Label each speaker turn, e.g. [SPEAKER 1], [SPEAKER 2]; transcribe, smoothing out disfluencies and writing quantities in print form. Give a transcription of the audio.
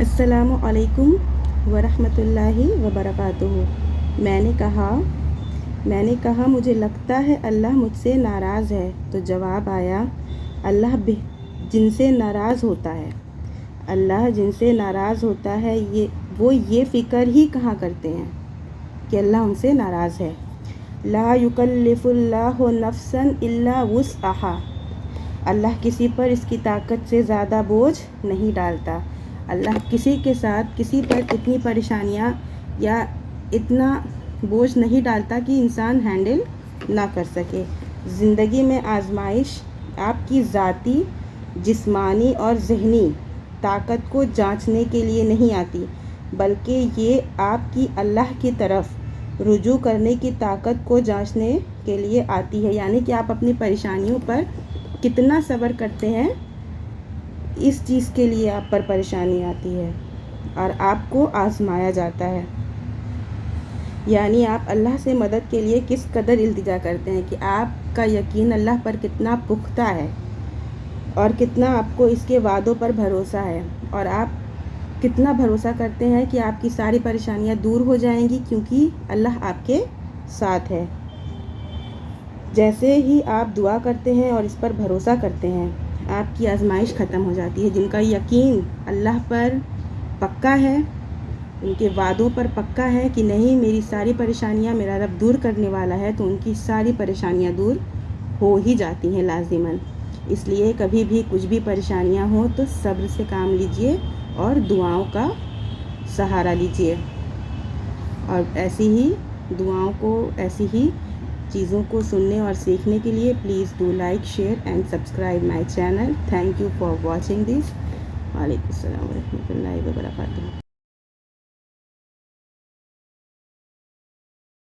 [SPEAKER 1] السلام علیکم ورحمۃ اللہ وبرکاتہ۔ میں نے کہا مجھے لگتا ہے اللہ مجھ سے ناراض ہے، تو جواب آیا اللہ جن سے ناراض ہوتا ہے وہ یہ فکر ہی کہاں کرتے ہیں کہ اللہ ان سے ناراض ہے۔ لا یکلف اللہ نفسا الا وسعہا، اللہ کسی پر اس کی طاقت سے زیادہ بوجھ نہیں ڈالتا۔ اللہ کسی کے ساتھ کسی پر اتنی پریشانیاں یا اتنا بوجھ نہیں ڈالتا کہ انسان ہینڈل نہ کر سکے۔ زندگی میں آزمائش آپ کی ذاتی، جسمانی اور ذہنی طاقت کو جانچنے کے لیے نہیں آتی، بلکہ یہ آپ کی اللہ کی طرف رجوع کرنے کی طاقت کو جانچنے کے لیے آتی ہے، یعنی کہ آپ اپنی پریشانیوں پر کتنا صبر کرتے ہیں، اس چیز کے لیے آپ پر پریشانی آتی ہے اور آپ کو آزمایا جاتا ہے۔ یعنی آپ اللہ سے مدد کے لیے کس قدر التجا کرتے ہیں کہ آپ کا یقین اللہ پر کتنا پختہ ہے اور کتنا آپ کو اس کے وعدوں پر بھروسہ ہے، اور آپ کتنا بھروسہ کرتے ہیں کہ آپ کی ساری پریشانیاں دور ہو جائیں گی، کیونکہ اللہ آپ کے ساتھ ہے۔ جیسے ہی آپ دعا کرتے ہیں اور اس پر بھروسہ کرتے ہیں، آپ کی آزمائش ختم ہو جاتی ہے۔ جن کا یقین اللہ پر پکا ہے، ان کے وعدوں پر پکا ہے کہ نہیں میری ساری پریشانیاں میرا رب دور کرنے والا ہے، تو ان کی ساری پریشانیاں دور ہو ہی جاتی ہیں لازماً۔ اس لیے کبھی بھی کچھ بھی پریشانیاں ہوں تو صبر سے کام لیجئے اور دعاؤں کا سہارا لیجئے، اور ایسی ہی چیزوں کو سننے اور سیکھنے کے لیے please do like, share and subscribe my channel. Thank you for watching this. وعلیکم السلام ورحمۃ اللہ وبرکاتہ۔